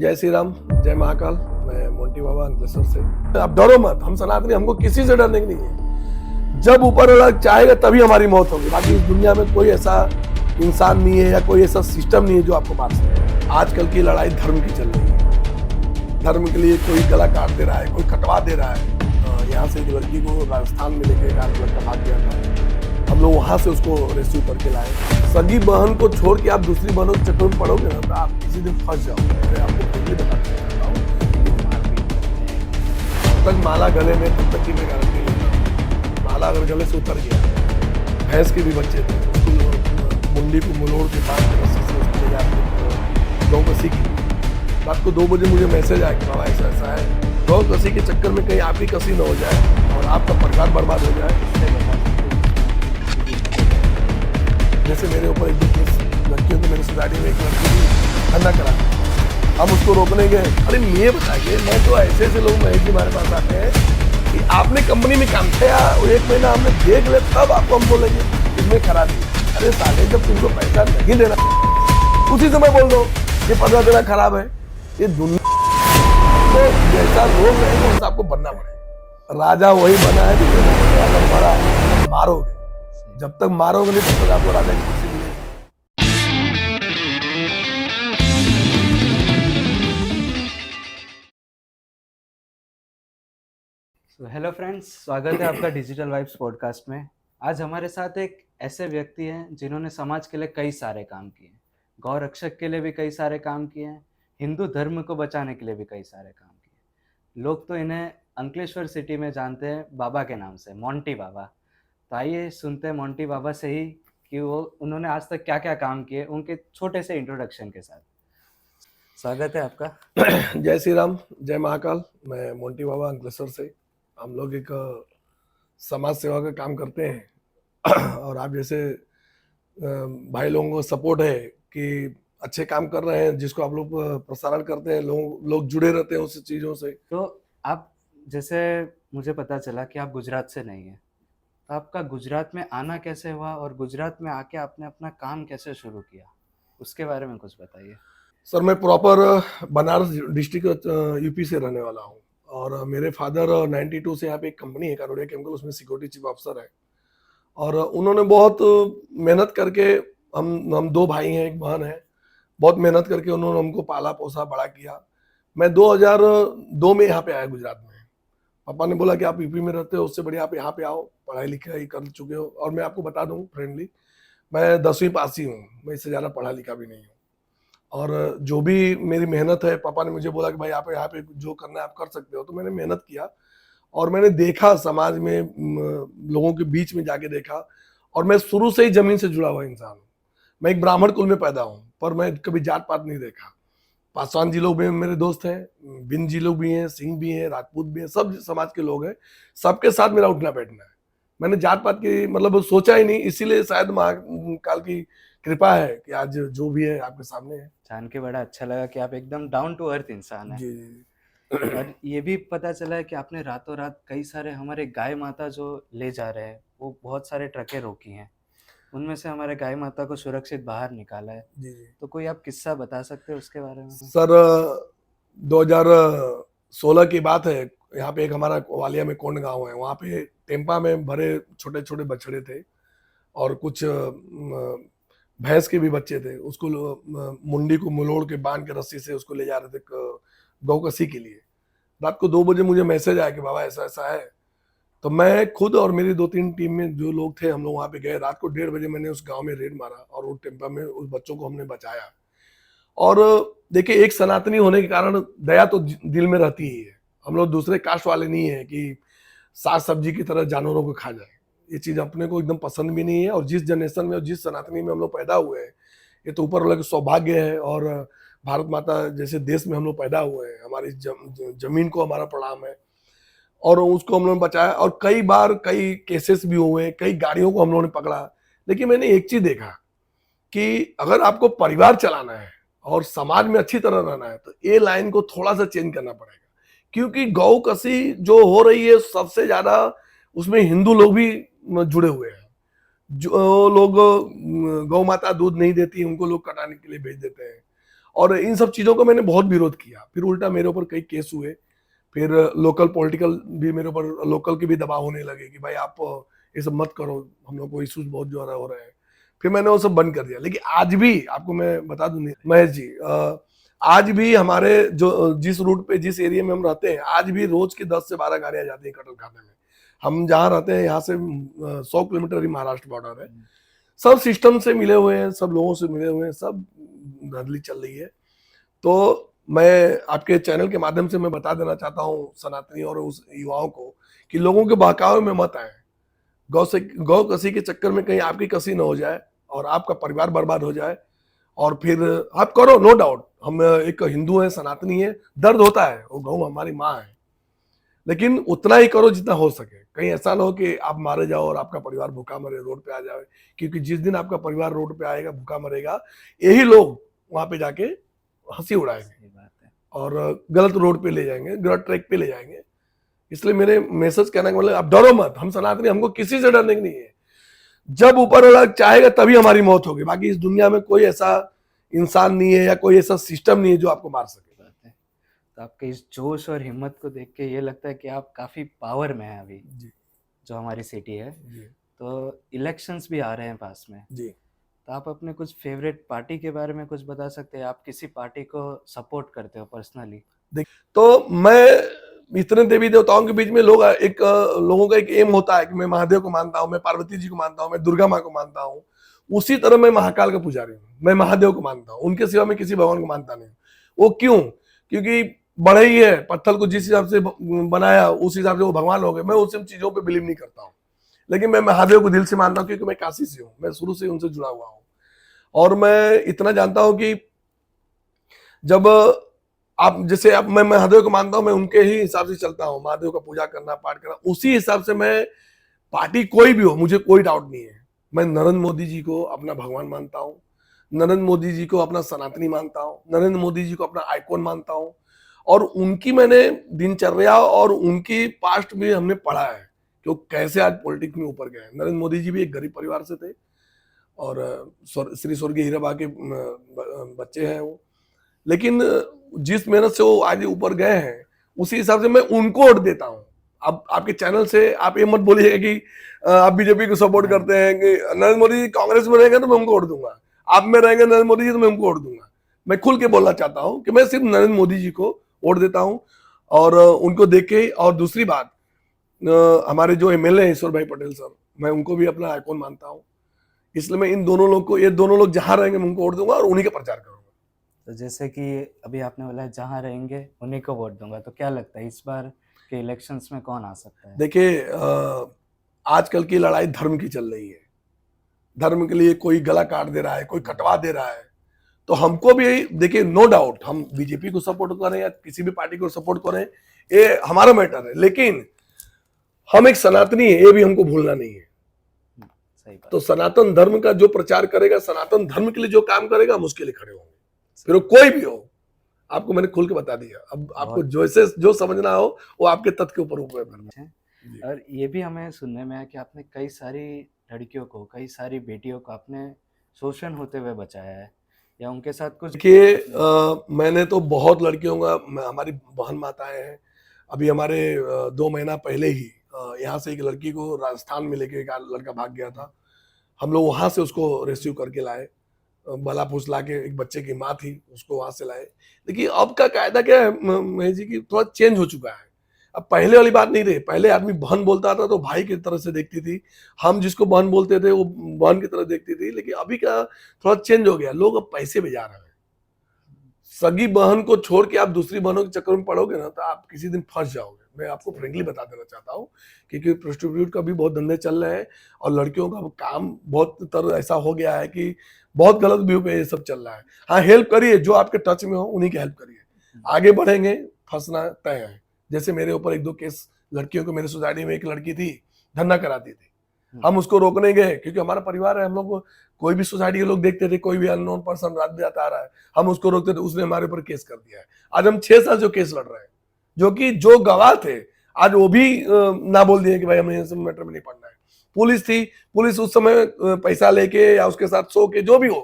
जय श्री राम, जय महाकाल। मैं मोंटी बाबा अंकलेश्वर से। आप डरो मत, हम सनातनी, हमको किसी से डरने की नहीं है। जब ऊपर वाला चाहेगा तभी हमारी मौत होगी। बाकी इस दुनिया में कोई ऐसा इंसान नहीं है या कोई ऐसा सिस्टम नहीं है जो आपको मार सके। आजकल की लड़ाई धर्म की चल रही है। धर्म के लिए कोई गला काट दे रहा है, कोई कटवा दे रहा है। यहाँ से एक लड़की को राजस्थान में लेके लड़का भाग गया था, हम लोग वहां से उसको रेस्क्यू करके लाए। सगी बहन को छोड़ के आप दूसरी बहनों के चक्कर में पड़ोगे ना तो आप किसी दिन फंस जाओगे। मैं आपको पहले बताना चाहता हूँ, जब तक माला गले में तब तक की मैं गारंटी लेता। माला अगर गले से उतर गया, भैंस के भी बच्चे थे, उसको मुंडी को मुलोड़ के बांध के रस्सी से उसको ले जाते गौ कसी की। रात को 2 बजे मुझे मैसेज आया कि बाबा ऐसा ऐसा है, गौ कसी के चक्कर में कहीं आपकी कसी न हो जाए और आपका परिवार बर्बाद हो जाए। जैसे मेरे ऊपर एक लड़कियों को मेरी सोसाइटी में एक लड़की धंधा करा, हम उसको रोकने गए। अरे ये बताइए, मैं तो ऐसे ऐसे लोग महेश जी हमारे पास आते हैं कि आपने कंपनी में काम किया, 1 महीना हमने देख लिया, तब आपको हम बोलेंगे इसमें खराबी। अरे साले, जब तुमको पैसा नहीं देना उसी समय बोल दो ये 15 दिन खराब है। ये दुनिया तो जैसा लोग रहेंगे वैसा आपको बनना पड़ेगा। राजा वही बना है जिसने मरा, मारोगे। जब तक मारोगे नहीं तब तक आपको राजा की कुर्सी मिलेगी। हेलो फ्रेंड्स, स्वागत है आपका डिजिटल वाइब्स पॉडकास्ट में। आज हमारे साथ एक ऐसे व्यक्ति हैं जिन्होंने समाज के लिए कई सारे काम किए, गौ रक्षक के लिए भी कई सारे काम किए हैं, हिंदू धर्म को बचाने के लिए भी कई सारे काम किए। लोग तो इन्हें अंकलेश्वर सिटी में जानते हैं बाबा के नाम से, मोंटी बाबा। तो आइए सुनते हैं मोंटी बाबा से ही कि उन्होंने आज तक क्या क्या काम किए, उनके छोटे से इंट्रोडक्शन के साथ। स्वागत है आपका। जय श्री राम, जय महाकाल। मैं मोंटी बाबा अंकलेश्वर से। हम लोग एक समाज सेवा का काम करते हैं और आप जैसे भाई लोगों को सपोर्ट है कि अच्छे काम कर रहे हैं, जिसको आप लोग प्रसारण करते हैं, लोग जुड़े रहते हैं उस चीज़ों से। तो आप जैसे मुझे पता चला कि आप गुजरात से नहीं हैं, तो आपका गुजरात में आना कैसे हुआ और गुजरात में आके आपने अपना काम कैसे शुरू किया, उसके बारे में कुछ बताइए। सर, मैं प्रॉपर बनारस डिस्ट्रिक्ट यूपी से रहने वाला हूँ और मेरे फादर 92 से यहाँ पे एक कंपनी है कारोड़िया केमिकल, उसमें सिक्योरिटी चीफ ऑफिसर है। और उन्होंने बहुत मेहनत करके, हम 2 भाई हैं, एक बहन है, बहुत मेहनत करके उन्होंने हमको पाला पोसा बड़ा किया। मैं 2002 में यहाँ पे आया गुजरात में। पापा ने बोला कि आप यूपी में रहते हो, उससे बढ़िया आप यहाँ पे आओ, पढ़ाई लिखाई कर चुके हो। और मैं आपको बता दूं फ्रेंडली, मैं 10वीं पास ही हूँ, मैं इससे ज़्यादा पढ़ा लिखा भी नहीं हूँ। और जो भी मेरी मेहनत है, पापा ने मुझे बोला कि भाई आप यहाँ पे जो करना है आप कर सकते हो। तो मैंने मेहनत किया और मैंने देखा समाज में, लोगों के बीच में जाके देखा। और मैं शुरू से ही जमीन से जुड़ा हुआ इंसान हूँ। मैं एक ब्राह्मण कुल में पैदा हूँ, पर मैं कभी जात पात नहीं देखा। पासवान जी लोग भी मेरे दोस्त हैं, बिंद जी लोग भी हैं, सिंह भी हैं, राजपूत भी हैं, सब समाज के लोग हैं। सबके साथ मेरा उठना बैठना है। मैंने जात पात की मतलब सोचा ही नहीं, इसीलिए शायद महाकाल की कृपा है कि आज जो भी है आपके सामने है। जान के बड़ा अच्छा लगा कि आप एकदम डाउन टू अर्थ इंसान हैं। जी जी। और ये भी पता चला है कि आपने रातों रात कई सारे हमारे गाय माता जो ले जा रहे हैं, वो बहुत सारे ट्रकें रोकी हैं, उनमें से हमारे गाय माता को सुरक्षित बाहर निकाला है। जी जी। तो कोई आप किस्सा बता सकते हैं उसके बारे में? सर, 2016 की बात है। यहाँ पे एक हमारा वालिया में कोंड गांव है, वहाँ पे टेम्पा में भरे छोटे छोटे बछड़े थे और कुछ भैंस के भी बच्चे थे। उसको मुंडी को मुलोड़ के बांध के रस्सी से उसको ले जा रहे थे गौ कसी के लिए। रात को 2 बजे मुझे मैसेज आया कि बाबा ऐसा ऐसा है। तो मैं खुद और मेरी 2-3 टीम में जो लोग थे, हम लोग वहाँ पे गए। रात को 1:30 बजे मैंने उस गांव में रेड मारा और उस टेम्पा में उस बच्चों को हमने बचाया। और देखिए, एक सनातनी होने के कारण दया तो दिल में रहती ही है। हम लोग दूसरे कास्ट वाले नहीं है कि साग सब्जी की तरह जानवरों को खा जाए। ये चीज अपने को एकदम पसंद भी नहीं है। और जिस जनरेशन में और जिस सनातनी में हम लोग पैदा हुए हैं, ये तो ऊपर वाले का सौभाग्य है। और भारत माता जैसे देश में हम लोग पैदा हुए हैं, हमारी जमीन को हमारा प्रणाम है और उसको हम लोगों ने बचाया। और कई बार कई केसेस भी हुए, कई गाड़ियों को हम लोगों ने पकड़ा। लेकिन मैंने एक चीज देखा कि अगर आपको परिवार चलाना है और समाज में अच्छी तरह रहना है तो ये लाइन को थोड़ा सा चेंज करना पड़ेगा। क्योंकि गौ कसी जो हो रही है, सबसे ज्यादा उसमें हिंदू लोग भी जुड़े हुए हैं। जो लोग गौ माता दूध नहीं देती, उनको लोग कटाने के लिए भेज देते हैं। और इन सब चीज़ों को मैंने बहुत विरोध किया। फिर उल्टा मेरे ऊपर कई केस हुए, फिर लोकल पॉलिटिकल भी मेरे ऊपर, लोकल के भी दबाव होने लगे कि भाई आप ये सब मत करो, हम लोग को इश्यूज बहुत ज़्यादा हो रहे हैं। फिर मैंने वो सब बंद कर दिया। लेकिन आज भी आपको मैं बता दूं महेश जी, आज भी हमारे जो जिस रूट पे, जिस एरिया में हम रहते हैं, आज भी रोज की 10 से 12 गाड़ियां जाती हैं कटल खाने में। हम जहाँ रहते हैं यहाँ से 100 किलोमीटर ही महाराष्ट्र बॉर्डर है। सब सिस्टम से मिले हुए हैं, सब लोगों से मिले हुए हैं, सब धंधली चल रही है। तो मैं आपके चैनल के माध्यम से मैं बता देना चाहता हूँ सनातनी और उस युवाओं को कि लोगों के बहकावे में मत आए। गौ कसी के चक्कर में कहीं आपकी कसी न हो जाए और आपका परिवार बर्बाद हो जाए। और फिर आप करो, नो डाउट, हम एक हिंदू है, सनातनी है, दर्द होता है, वो गौ हमारी माँ है, लेकिन उतना ही करो जितना हो सके। कहीं ऐसा ना हो कि आप मारे जाओ और आपका परिवार भूखा मरे, रोड पे आ जाए। क्योंकि जिस दिन आपका परिवार रोड पे आएगा, भूखा मरेगा, यही लोग वहां पे जाके हंसी उड़ाएंगे और गलत रोड पे ले जाएंगे, गलत ट्रैक पे ले जाएंगे। इसलिए मेरे मैसेज कहने का मतलब, आप डरो मत, हम सनातनी, हमको किसी से डरने की नहीं है। जब ऊपर वाला चाहेगा तभी हमारी मौत होगी। बाकी इस दुनिया में कोई ऐसा इंसान नहीं है या कोई ऐसा सिस्टम नहीं है जो आपको मार सके। तो आपके इस जोश और हिम्मत को देख के ये लगता है कि आप काफी पावर में हैं अभी जी, जो हमारी सिटी है। जी, तो इलेक्शंस भी आ रहे हैं पास में, जी। तो आप अपने कुछ फेवरेट पार्टी के बारे में कुछ बता सकते हैं? आप किसी पार्टी को सपोर्ट करते हो पर्सनली? तो मैं इतने देवी देवताओं के बीच में लोगों का एक एम होता है कि मैं महादेव को मानता हूँ, मैं पार्वती जी को मानता हूँ, मैं दुर्गा माँ को मानता हूँ। उसी तरह मैं महाकाल का पुजारी हूँ, मैं महादेव को मानता हूँ, उनके सिवा मैं किसी भगवान को मानता नहीं। वो क्यों? क्योंकि बड़े ही है, पत्थर को जिस हिसाब से बनाया उस हिसाब से वो भगवान हो गए। मैं उन चीजों पर बिलीव नहीं करता हूँ, लेकिन मैं महादेव को दिल से मानता हूँ क्योंकि मैं काशी से हूँ, मैं शुरू से उनसे जुड़ा हुआ हूँ। और मैं इतना जानता हूँ कि जब आप जैसे अब मैं महादेव को मानता हूं, मैं उनके ही हिसाब से चलता हूं, महादेव का पूजा करना, पाठ करना, उसी हिसाब से मैं, पार्टी कोई भी हो मुझे कोई डाउट नहीं है। मैं नरेंद्र मोदी जी को अपना भगवान मानता हूं, नरेंद्र मोदी जी को अपना सनातनी मानता हूं, नरेंद्र मोदी जी को अपना आइकॉन मानता हूं। और उनकी मैंने दिनचर्या और उनकी पास्ट भी हमने पढ़ा है कि वो कैसे आज पॉलिटिक्स में ऊपर गए। नरेंद्र मोदी जी भी एक गरीब परिवार से थे और श्री स्वर्गीय हीराबा के बच्चे हैं वो, लेकिन जिस मेहनत से वो आज ऊपर गए हैं उसी हिसाब से मैं उनको वोट देता हूं। अब आपके चैनल से आप ये मत बोलिएगा कि आप बीजेपी को सपोर्ट करते हैं, कि नरेंद्र मोदी जी कांग्रेस में रहेंगे तो मैं उनको वोट दूंगा, आप में रहेंगे नरेंद्र मोदी जी तो मैं उनको वोट दूंगा। मैं खुल के बोलना चाहता हूं कि मैं सिर्फ नरेंद्र मोदी जी को वोट देता हूं और उनको देख के। और दूसरी बात, हमारे जो एमएलए ईश्वर भाई पटेल सर, मैं उनको भी अपना आइकॉन मानता हूँ। इसलिए मैं इन दोनों लोग को, ये दोनों लोग जहां रहेंगे मैं उनको वोट दूंगा और उन्हीं का प्रचार करूंगा। तो जैसे कि अभी आपने बोला जहाँ रहेंगे उन्हीं को वोट दूंगा, तो क्या लगता है इस बार के इलेक्शंस में कौन आ सकता है? देखिए, आजकल की लड़ाई धर्म की चल रही है। धर्म के लिए कोई गला काट दे रहा है, कोई कटवा दे रहा है। तो हमको भी देखिए, नो डाउट, हम बीजेपी को सपोर्ट करें या किसी भी पार्टी को सपोर्ट करें, ये हमारा मैटर है, लेकिन हम एक सनातनी है, ये भी हमको भूलना नहीं है। सही बात। तो सनातन धर्म का जो प्रचार करेगा, सनातन धर्म के लिए जो काम करेगा, हम उसके लिए खड़े होंगे, फिर वो कोई भी हो। आपको मैंने खुल के बता दिया। अब आपको जैसे जो समझना हो वो आपके तथ्य के ऊपर करना है। और ये भी हमें सुनने में आया कि आपने कई सारी लड़कियों को, कई सारी बेटियों को आपने शोषण होते हुए बचाया है, या उनके साथ कुछ? देखिए, मैंने तो बहुत लड़कियों का, हमारी बहन माताएं हैं। अभी हमारे 2 महीना पहले ही यहाँ से एक लड़की को राजस्थान में लेके एक लड़का भाग गया था। हम लोग वहां से उसको रेस्क्यू करके लाए, बला फुसला के, एक बच्चे की माँ थी, उसको वहां से लाए। देखिए, अब का कायदा क्या है महेश जी की, थोड़ा चेंज हो चुका है। अब पहले वाली बात नहीं रही। पहले आदमी बहन बोलता था तो भाई की तरह से देखती थी, हम जिसको बहन बोलते थे वो बहन की तरह देखती थी। लेकिन अभी का थोड़ा चेंज हो गया, लोग अब पैसे में जा रहे हैं। सगी बहन को छोड़ के आप दूसरी बहनों के चक्कर में पड़ोगे ना, तो आप किसी दिन फंस जाओगे। मैं आपको फ्रेंकली बता देना चाहता हूँ, क्योंकि प्रोस्टिट्यूट का भी बहुत धंधे चल रहे हैं और लड़कियों का काम बहुत तरह ऐसा हो गया है कि बहुत गलत व्यू पे ये सब चल रहा है। हाँ, हेल्प करिए, जो आपके टच में हो उन्हीं की हेल्प करिए, आगे बढ़ेंगे, फंसना तय है। जैसे मेरे ऊपर 1-2 केस लड़कियों को, मेरे सोसाइटी में एक लड़की थी, धंधा कराती थी, हम उसको रोकने गए क्योंकि हमारा परिवार है। हम लोग कोई भी सोसाइटी के लोग देखते थे, कोई भी अननोन पर्सन रात बिरात आ रहा है, हम उसको रोकते थे, उसने हमारे ऊपर केस कर दिया है। आज हम 6 साल जो केस लड़ रहे हैं, जो कि जो गवाह थे आज वो भी ना बोल दिए कि भाई हमें इस मैटर में नहीं पढ़ना है। पुलिस थी, पुलिस उस समय पैसा लेके या उसके साथ सो के, जो भी हो,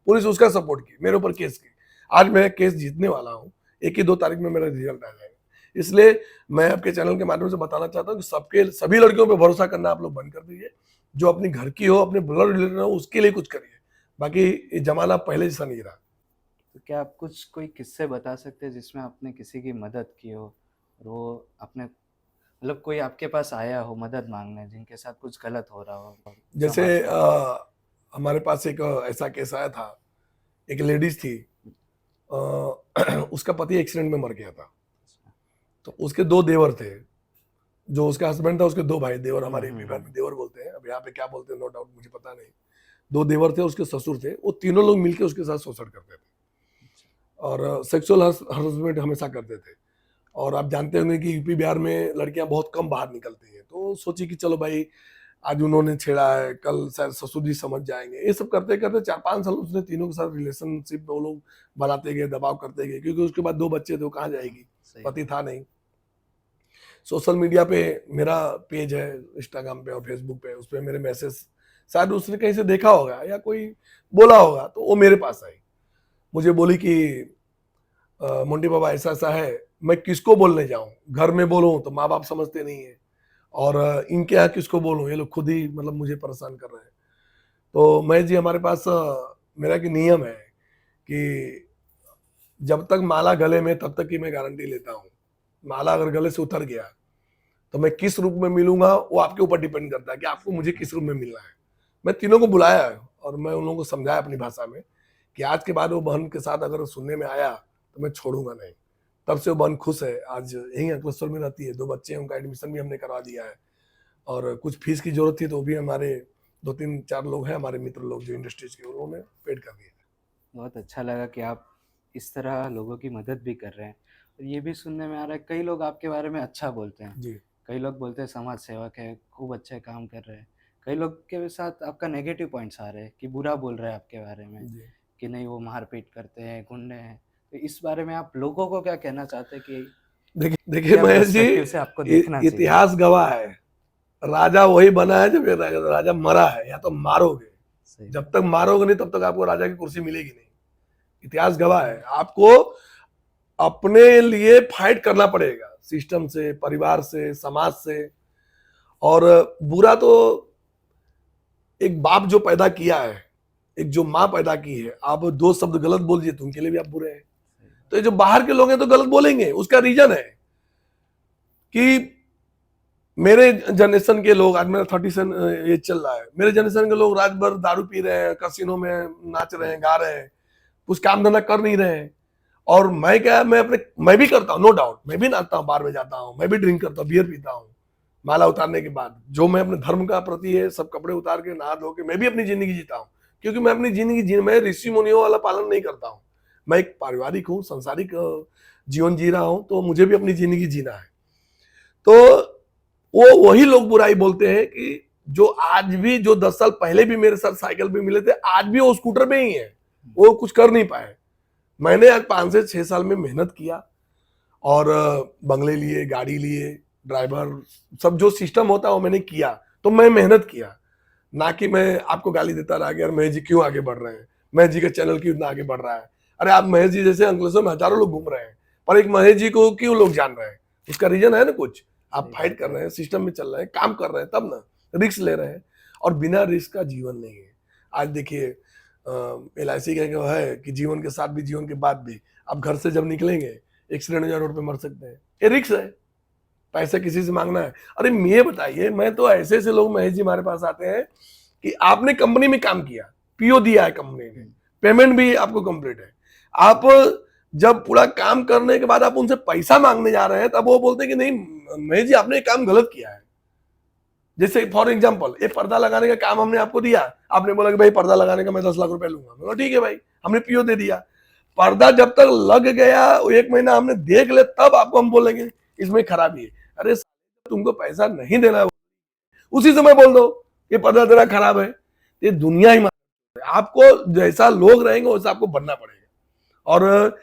पुलिस उसका सपोर्ट की, मेरे ऊपर केस की। आज मैं केस जीतने वाला हूँ, 1 ही 2 तारीख में मेरा रिजल्ट आ जाएगा। इसलिए मैं आपके चैनल के माध्यम से बताना चाहता हूँ कि सभी लड़कियों पे भरोसा करना आप लोग बंद कर दीजिए। जो अपनी घर की हो, अपने ब्लड रिलेटेड हो, उसके लिए कुछ करिए। बाकी ये जमाना पहले जैसा नहीं रहा। तो क्या आप कुछ कोई किस्से बता सकते हैं जिसमें आपने किसी की मदद की हो और वो आपने मतलब कोई आपके पास आया हो मदद मांगने जिनके साथ कुछ गलत हो रहा हो और जैसे समाज में? हमारे पास एक ऐसा केस आया था, एक लेडीज थी, अ, उसका पति एक्सीडेंट में मर गया था। तो उसके 2 देवर थे, जो उसका हस्बैंड था, उसके 2 भाई, देवर हमारे बिहार में देवर बोलते हैं, अब यहाँ पे क्या बोलते हैं नो डाउट मुझे पता नहीं। 2 देवर थे, उसके ससुर थे, वो तीनों लोग मिलके उसके साथ शोषण करते थे और सेक्सुअल हरासमेंट हमेशा करते थे। और आप जानते होंगे कि यूपी बिहार में लड़कियां बहुत कम बाहर निकलती हैं, तो सोची कि चलो भाई आज उन्होंने छेड़ा है, कल शायद ससुर जी समझ जाएंगे। ये सब करते करते 4-5 साल उसने तीनों के साथ रिलेशनशिप वो लोग बनाते गए, दबाव करते गए, क्योंकि उसके बाद 2 बच्चे थे, वो कहाँ जाएगी, सही पति बात। था नहीं। सोशल मीडिया पे मेरा पेज है, इंस्टाग्राम पे और फेसबुक पे, उस पे मेरे मैसेज शायद उसने कहीं से देखा होगा या कोई बोला होगा, तो वो मेरे पास आई। मुझे बोली कि मोंटी बाबा ऐसा ऐसा है, मैं किसको बोलने जाऊं, घर में बोलूं तो माँ बाप समझते नहीं है, और इनके यहाँ किसको बोलूं, ये लोग खुद ही मतलब मुझे परेशान कर रहे हैं। तो मैं जी हमारे पास मेरा एक नियम है कि जब तक माला गले में तब तक की मैं गारंटी लेता हूँ। माला अगर गले से उतर गया तो मैं किस रूप में मिलूंगा वो आपके ऊपर डिपेंड करता है कि आपको मुझे किस रूप में मिलना है। मैं तीनों को बुलाया है और मैं उन लोगों को समझाया अपनी भाषा में कि आज के बाद वो बहन के साथ अगर सुनने में आया तो मैं छोड़ूंगा नहीं। तब से वो बहन खुश है, आज यहीं अंकलेश्वर में रहती है, 2 बच्चे हैं, उनका एडमिशन भी हमने करवा दिया है। और कुछ फीस की जरूरत थी तो भी हमारे 2-3-4 लोग हैं, हमारे मित्र लोग जो इंडस्ट्रीज के, उन्होंने पेड कर दिया। बहुत अच्छा लगा कि आप इस तरह लोगों की मदद भी कर रहे हैं और ये भी सुनने में आ रहा है कई लोग आपके बारे में अच्छा बोलते हैं। जी कई लोग बोलते हैं समाज सेवक है, खूब अच्छे काम कर रहे हैं। कई लोग के साथ आपका नेगेटिव पॉइंट्स आ रहे हैं कि बुरा बोल रहे हैं आपके बारे में जी। कि नहीं वो मारपीट करते हैं, गुंडे हैं। तो इस बारे में आप लोगों को क्या कहना चाहते हैं कि देखिए देखिए क्या महेश जी, पर्सपेक्टिव से आपको देखना चाहिए? इतिहास गवाह है, राजा वही बना है जब ये राजा मरा है, या तो मारोगे, सही जब बात। तक मारोगे नहीं तब तक आपको राजा की कुर्सी मिलेगी नहीं। इतिहास गवाह है, आपको अपने लिए फाइट करना पड़ेगा, सिस्टम से, परिवार से, समाज से। और बुरा तो एक बाप जो पैदा किया है, एक जो माँ पैदा की है, आप 2 शब्द गलत बोल दिए तो उनके लिए भी आप बुरे हैं। तो ये जो बाहर के लोग हैं तो गलत बोलेंगे, उसका रीजन है कि मेरे जनरेशन के लोग, आज मेरा 37 एज चल रहा है, मेरे जनरेशन के लोग रात भर दारू पी रहे हैं, कसिनो में नाच रहे हैं, गा रहे हैं, कुछ काम धंधा कर नहीं रहे हैं। और मैं क्या, मैं भी करता हूँ, नो डाउट, मैं भी नाचता हूँ, बार में जाता हूँ, मैं भी ड्रिंक करता हूँ, बियर पीता हूँ। माला उतारने के बाद जो मैं अपने धर्म का प्रति है, सब कपड़े उतार के नहा धो के मैं भी अपनी जिंदगी जीता हूँ, क्योंकि मैं अपनी जिंदगी मैं ऋषि मुनियों वाला पालन नहीं करता हूँ। मैं एक पारिवारिक हूँ, संसारिक जीवन जी रहा हूँ, तो मुझे भी अपनी जिंदगी जीना है। तो वो वही लोग बुराई बोलते हैं कि जो आज भी, जो 10 साल पहले भी मेरे साथ साइकिल पे मिले थे, आज भी वो स्कूटर पे ही है, वो कुछ कर नहीं पाए। मैंने आज 5 से 6 साल में मेहनत किया और बंगले लिए, गाड़ी लिए, ड्राइवर, सब जो सिस्टम होता है वो मैंने किया। तो मैं मेहनत किया, ना कि मैं आपको गाली देता रहा कि यार महेश जी क्यों आगे बढ़ रहे हैं, महेश जी का चैनल क्यों इतना आगे बढ़ रहा है। अरे आप महेश जी जैसे अंकलेश्वर में हजारों लोग घूम रहे हैं, पर एक महेश जी को क्यों लोग जान रहे हैं, उसका रीजन है ना कुछ। आप सही फाइट बात कर है। रहे हैं, सिस्टम में चल रहे हैं, काम कर रहे हैं, तब ना रिस्क ले रहे हैं। और बिना रिस्क का जीवन नहीं है। आज देखिए LIC का है कि जीवन के साथ भी, जीवन के बाद भी, आप घर से जब निकलेंगे एक्सीडेंट हो जाए, रोड पे मर सकते हैं, ये रिस्क है। पैसे किसी से मांगना है, अरे ये बताइए, मैं तो ऐसे ऐसे लोग महेश जी हमारे पास आते हैं कि आपने कंपनी में काम किया, PO दिया है कंपनी ने, पेमेंट भी आपको कंप्लीट है, आप जब पूरा काम करने के बाद आप उनसे पैसा मांगने जा रहे हैं, तब वो बोलते हैं कि नहीं महेश जी आपने काम गलत किया है। जैसे फॉर एग्जाम्पल, ये पर्दा लगाने का काम हमने आपको दिया, आपने बोला कि भाई पर्दा लगाने का मैं 10 लाख रुपए लूंगा, मैं ठीक है भाई, हमने PO दे दिया। पर्दा जब तक लग गया, 1 महीना हमने देख ले, तब आपको हम बोलेंगे इसमें खराबी है। अरे तुमको पैसा नहीं देना है उसी समय बोल दो कि पर्दा तेरा खराब है। ये दुनिया ही आपको जैसा लोग रहेंगे वैसा आपको बनना पड़ेगा। और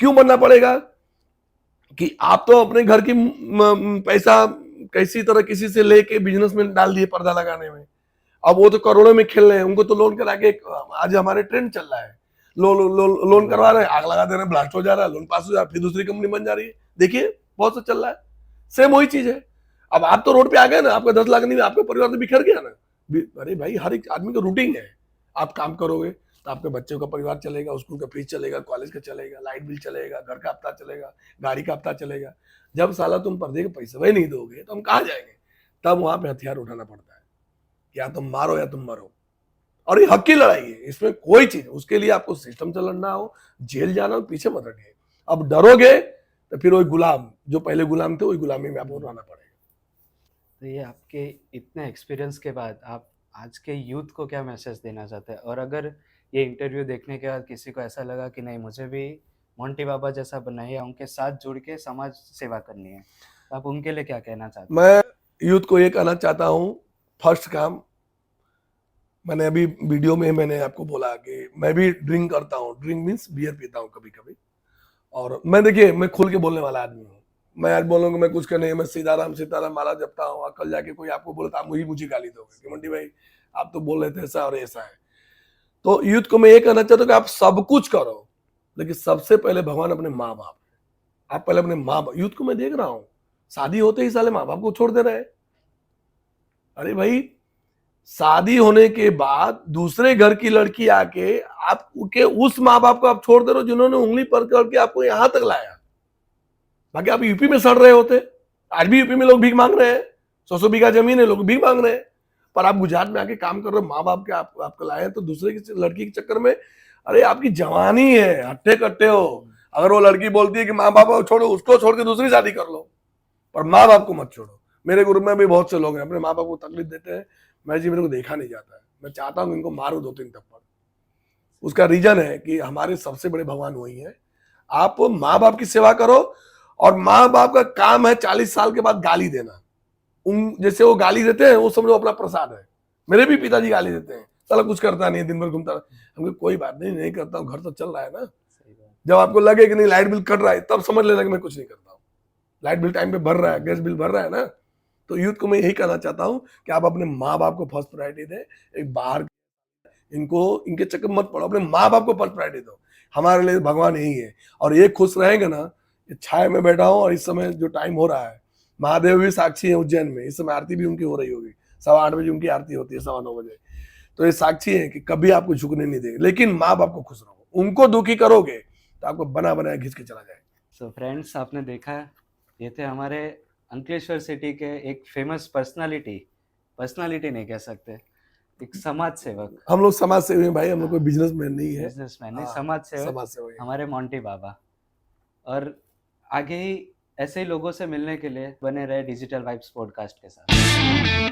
क्यों बनना पड़ेगा कि आप तो अपने घर की पैसा कैसी तरह किसी से लेके बिजनेस में डाल दिए पर्दा लगाने में, अब वो तो करोड़ों में खेल रहे हैं, उनको तो लोन करा के, आज हमारे ट्रेंड चल रहा है, लोन करवा रहे हैं, आग लगा दे रहे हैं, ब्लास्ट हो जा रहा है, लोन पास हो जा रहा है, फिर दूसरी कंपनी बन जा रही है। देखिए बहुत सा चल रहा है, सेम वही चीज है। अब आप तो रोड पे आ गए ना, आपका 10 लाख नहीं, आपका परिवार तो बिखर गया ना। अरे भाई, हर एक आदमी का रूटीन है। आप काम करोगे तो आपके बच्चों का परिवार चलेगा, स्कूल का फीस चलेगा, कॉलेज का चलेगा, लाइट बिल चलेगा, घर का हफ्ता चलेगा, गाड़ी का हफ्ता चलेगा। जब साला तुम पर्दे के पैसे वही नहीं दोगे तो हम कहाँ जाएंगे? तब वहां पे हथियार उठाना पड़ता है, या तुम मारो या तुम मरो। और ये हक की लड़ाई है, इसमें कोई चीज, उसके लिए आपको सिस्टम से लड़ना हो, जेल जाना हो, पीछे मत हटिए। अब डरोगे तो फिर वही गुलाम, जो पहले गुलाम थे, वही गुलामी में आपको रहना पड़ेगा। तो ये आपके इतने एक्सपीरियंस के बाद आप आज के यूथ को क्या मैसेज देना चाहते हैं? और अगर ये इंटरव्यू देखने के बाद किसी को ऐसा लगा कि नहीं, मुझे भी मोंटी बाबा जैसा बनना है या उनके साथ जुड़ के समाज सेवा करनी है, तो आप उनके लिए क्या कहना चाहते हैं? मैं यूथ को ये कहना चाहता हूँ, फर्स्ट काम, मैंने अभी वीडियो में मैंने आपको बोला कि मैं भी ड्रिंक करता हूँ, ड्रिंक मीन्स बियर पीता हूँ कभी कभी। और मैं, देखिए, मैं खुल के बोलने वाला आदमी हूँ। मैं आज बोलूंगा मैं कुछ करने, मैं सीताराम माला जपता हूँ, और कल जाके कोई आपको बोले तो आप मुझे गाली दोगे कि मंटी भाई आप तो बोल रहे थे ऐसा और ऐसा है। तो यूथ को मैं ये कहना चाहता हूँ कि आप सब कुछ करो, लेकिन सबसे पहले भगवान अपने माँ बाप। आप पहले अपने माँ बाप, यूथ को मैं देख रहा हूँ शादी होते ही साले माँ बाप को छोड़ दे रहे हैं। अरे भाई, शादी होने के बाद दूसरे घर की लड़की आके आपके उस माँ बाप को आप छोड़ दे रहे हो जिन्होंने उंगली पर करके आपको यहां तक लाया। बाकी आप यूपी में सड़ रहे होते, आज भी यूपी में लोग भीख मांग रहे हैं, 100 बीघा जमीन है, लोग भीख मांग रहे हैं। पर आप गुजरात में आके काम कर रहे हो, माँ बाप के आपको लाए हैं, तो दूसरे की लड़की के चक्कर में, अरे आपकी जवानी है, हट्टे कट्टे हो। अगर वो लड़की बोलती है कि माँ बाप को छोड़ो, उसको छोड़ के दूसरी शादी कर लो, पर माँ बाप को मत छोड़ो। मेरे ग्रुप में भी बहुत से लोग हैं अपने माँ बाप को तकलीफ देते हैं। मैं जी, मेरे को देखा नहीं जाता है, मैं चाहता हूँ इनको मारो 2-3 थप्पड़। उसका रीजन है कि हमारे सबसे बड़े भगवान वही है। आप माँ बाप की सेवा करो, और माँ बाप का काम है 40 साल के बाद गाली देना। जैसे वो गाली देते हैं, वो समझो अपना प्रसाद है। मेरे भी पिताजी गाली देते हैं, साला कुछ करता नहीं, दिन भर घूमता रहा। हमको कोई बात नहीं, नहीं करता हूँ, घर तो चल रहा है ना। जब आपको लगे कि नहीं लाइट बिल कट रहा है, तब समझ लेना कि मैं कुछ नहीं करता हूँ। लाइट बिल टाइम पे भर रहा है, गैस बिल भर रहा है ना। तो यूथ को मैं यही कहना चाहता हूँ कि आप अपने माँ बाप को फर्स्ट प्रायोरिटी दें। एक बाहर इनके चक्कर मत पड़ो, अपने माँ बाप को फर्स्ट प्रायोरिटी दो। हमारे लिए भगवान यही है, और ये खुश रहेंगे ना। ये छाया में बैठा हूँ, और इस समय जो टाइम हो रहा है, महादेव भी साक्षी है उज्जैन में, इस समय आरती भी उनकी हो रही होगी, 8:15 बजे उनकी आरती होती है, 9:15 बजे। तो ये साक्षी है कि कभी आपको झुकने नहीं देंगे, लेकिन माँ बाप को खुश रहो। उनको दुखी करोगे तो आपको बना बनाया घिस के चला जाएगा। सो फ्रेंड्स, आपने देखा है, ये थे हमारे अंकलेश्वर सिटी के एक फेमस पर्सनालिटी नहीं कह सकते, एक समाज सेवक, हम लोग समाज सेवी हैं भाई, हम लोग कोई बिजनेसमैन नहीं है। बिजनेसमैन नहीं, हाँ, समाज सेवक, समाज सेवी। हमारे मोंटी बाबा। और आगे ही ऐसे ही लोगों से मिलने के लिए बने रहे डिजिटल वाइब्स पॉडकास्ट के साथ।